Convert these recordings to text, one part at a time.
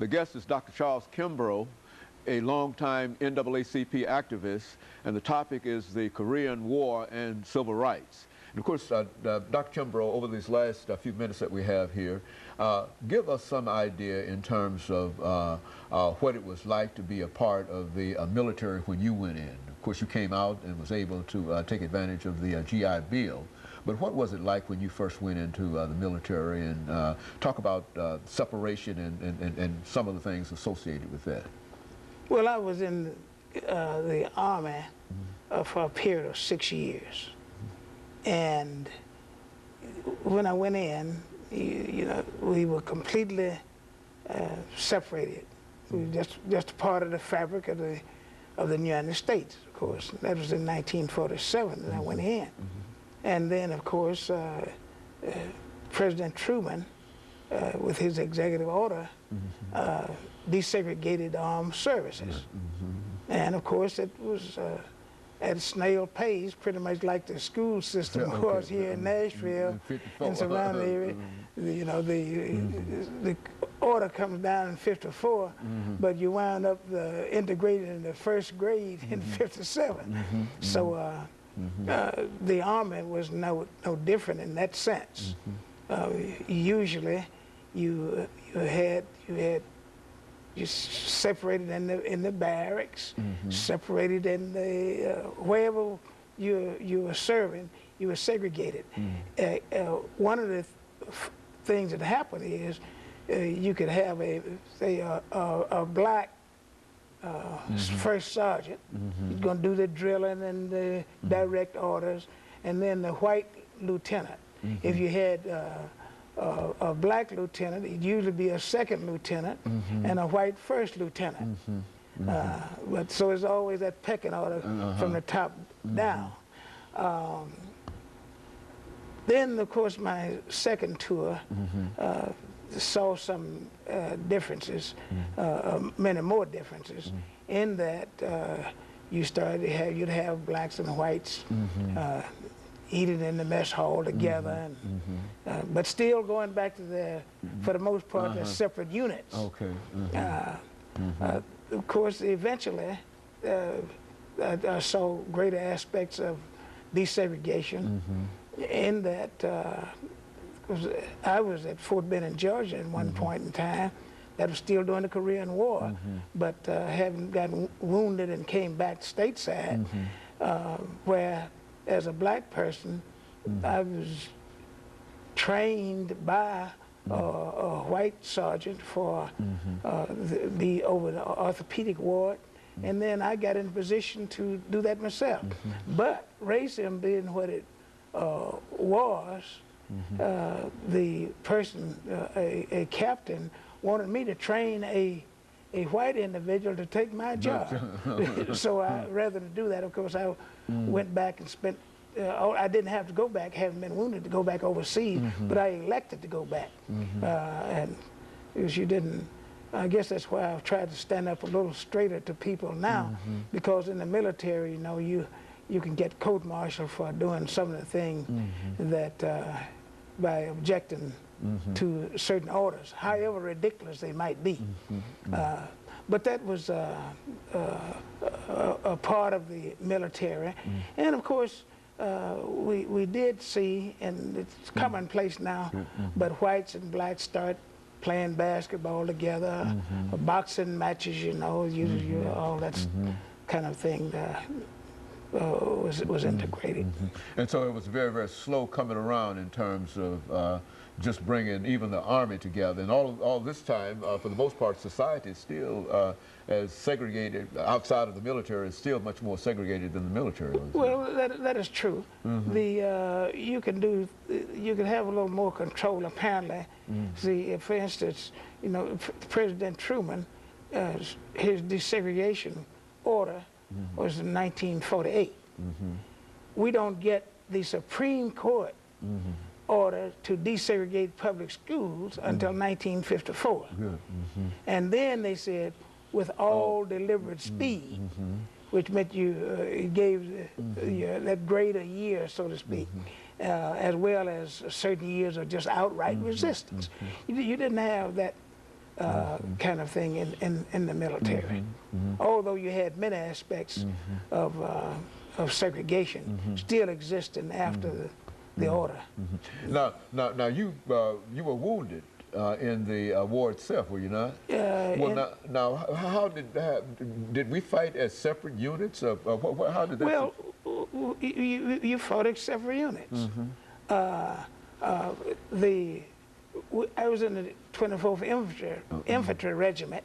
The guest is Dr. Charles Kimbrough, a longtime NAACP activist, and the topic is the Korean War and civil rights. And of course, Dr. Kimbrough, over these last few minutes that we have here, give us some idea in terms of what it was like to be a part of the military when you went in. Of course, you came out and was able to take advantage of the GI Bill. But what was it like when you first went into the military, and talk about separation and some of the things associated with that? Well, I was in the Army for a period of 6 years. And when I went in, you know, we were completely separated. We were just a part of the fabric of the United States, of course. That was in 1947 that I went in. And then, of course, President Truman, with his executive order, desegregated armed services. And, of course, it was at a snail pace, pretty much like the school system was here in Nashville and surrounding area. You know, the order comes down in 54, but you wound up integrated in the first grade in 57. So the Army was no different in that sense. Usually, you separated in the barracks, separated in the wherever you were serving, you were segregated. One of the things that happened is you could have a black first sergeant. He's going to do the drilling and the direct orders, and then the white lieutenant. If you had a black lieutenant, it'd usually be a second lieutenant and a white first lieutenant. But so it's always that pecking order from the top down. Then, of course, my second tour saw some differences, many more differences, in that you started to have, you'd have blacks and whites eating in the mess hall together, and, but still going back to their, for the most part, their separate units. Okay. Of course, eventually, I saw greater aspects of desegregation in that I was at Fort Benning, Georgia at one point in time. That was still during the Korean War, but having gotten wounded and came back stateside, where as a black person, I was trained by a white sergeant for be over the orthopedic ward, and then I got in position to do that myself. But racism being what it was, the person, a captain, wanted me to train a white individual to take my job. So rather than do that, of course, I went back and spent, I didn't have to go back, having been wounded, to go back overseas, but I elected to go back. And because you didn't, I guess that's why I've tried to stand up a little straighter to people now, because in the military, you know, you can get court-martialed for doing some of the things that, by objecting to certain orders, however ridiculous they might be. But that was a part of the military. And of course, we did see, and it's commonplace now, but whites and blacks start playing basketball together, boxing matches, you know, all that kind of thing was integrated. And so it was very, very slow coming around in terms of just bringing even the Army together. And all this time, for the most part, society is still as segregated outside of the military, is still much more segregated than the military was. Well, that is true. You can have a little more control, apparently. See, for instance, you know, President Truman, his desegregation order was in 1948. We don't get the Supreme Court order to desegregate public schools until 1954. And then they said, with all deliberate speed, which meant you it gave that grade a year, so to speak, as well as certain years of just outright resistance. You didn't have that kind of thing in the military. Although you had many aspects of segregation still existing after the order. Now you were wounded in the war itself, were you not? Well, now how did we fight as separate units? How did that? Well, you fought as separate units. I was in the 24th Infantry Regiment,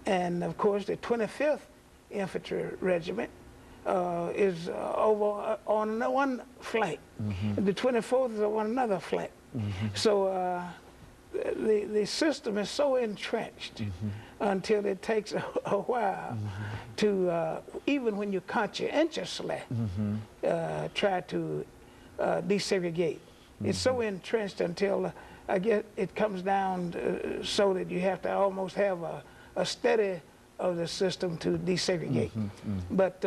and of course the 25th Infantry Regiment is over on one flank, and the 24th is on another flank. So the system is so entrenched until it takes a while to, even when you conscientiously try to desegregate. It's so entrenched until I guess it comes down so that you have to almost have a study of the system to desegregate. But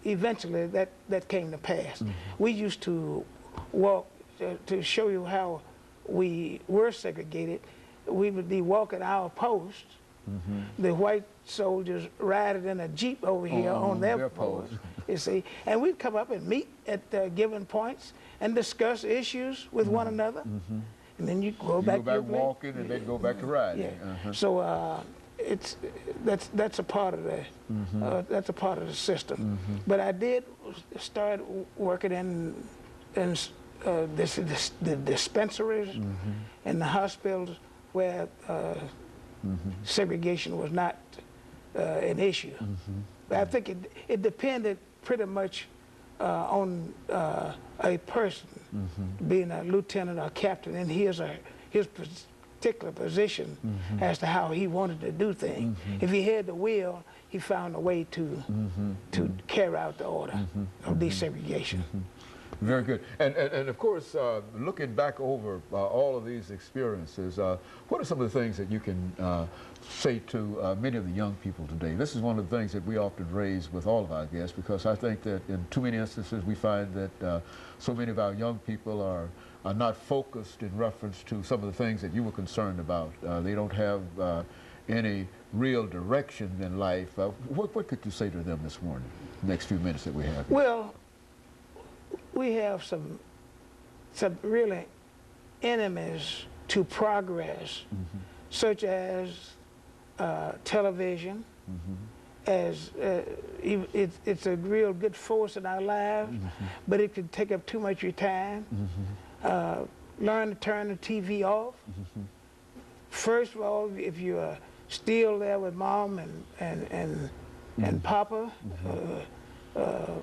eventually that came to pass. We used to walk, to show you how we were segregated, we would be walking our post. The white soldiers riding in a Jeep over here on their post, you see. And we'd come up and meet at given points and discuss issues with one another. And then you go back walking, and then go back to riding. So that's a part of the system. But I did start working in the dispensaries and the hospitals where segregation was not an issue. But I think it depended pretty much on a person being a lieutenant or captain in his particular position as to how he wanted to do things. If he had the will, he found a way to carry out the order of desegregation. Very good. And of course, looking back over all of these experiences, what are some of the things that you can say to many of the young people today? This is one of the things that we often raise with all of our guests, because I think that in too many instances we find that so many of our young people are not focused in reference to some of the things that you were concerned about. They don't have any real direction in life. What could you say to them this morning, the next few minutes that we have? Well, we have some really enemies to progress, such as television. As it's a real good force in our lives, but it can take up too much of your time. Learn to turn the TV off. First of all, if you're still there with mom and papa,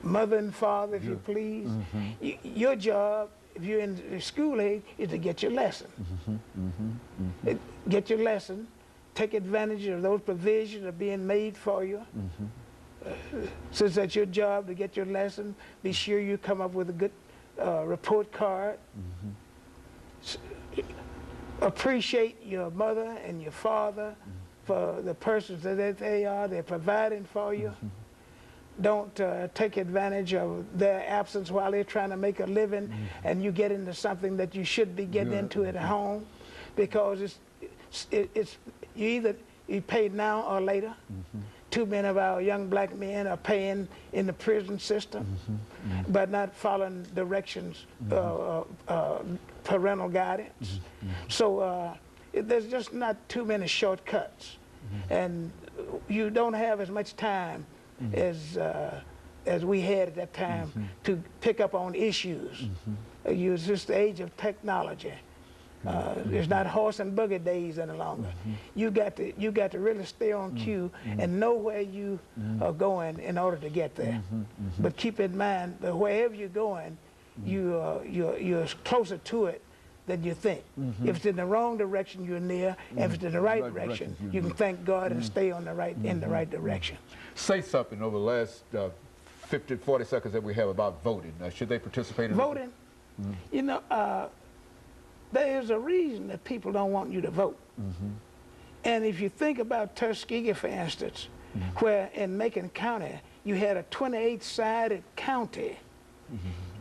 mother and father, if you please, your job, if you're in the school age, is to get your lesson. Get your lesson. Take advantage of those provisions that are being made for you. Since that's your job to get your lesson, be sure you come up with a good report card. Appreciate your mother and your father for the persons that they are. They're providing for you. Don't take advantage of their absence while they're trying to make a living and you get into something that you should be getting into at home, because you pay now or later. Too many of our young black men are paying in the prison system, but not following directions, parental guidance. So there's just not too many shortcuts, and you don't have as much time as we had at that time to pick up on issues. It's just the age of technology. It's not horse and buggy days any longer. You got to really stay on cue and know where you are going in order to get there. But keep in mind that wherever you're going, you're closer to it than you think. If it's in the wrong direction, you're near. If it's in the right direction, you can thank God and stay on the right in the right direction. Say something over the last 40 seconds that we have about voting. Should they participate in voting? You know, there's a reason that people don't want you to vote. And if you think about Tuskegee, for instance, where in Macon County, you had a 28-sided county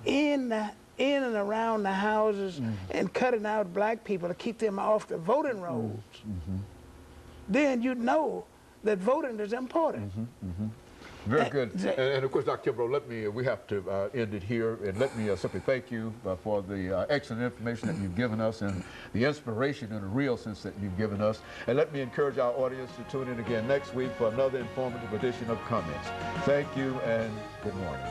in and around the houses and cutting out black people to keep them off the voting rolls. then you know that voting is important. Very good. And of course, Dr. Kimbrough, we have to end it here, and let me simply thank you for the excellent information that you've given us and the inspiration in a real sense that you've given us. And let me encourage our audience to tune in again next week for another informative edition of Comments. Thank you and good morning.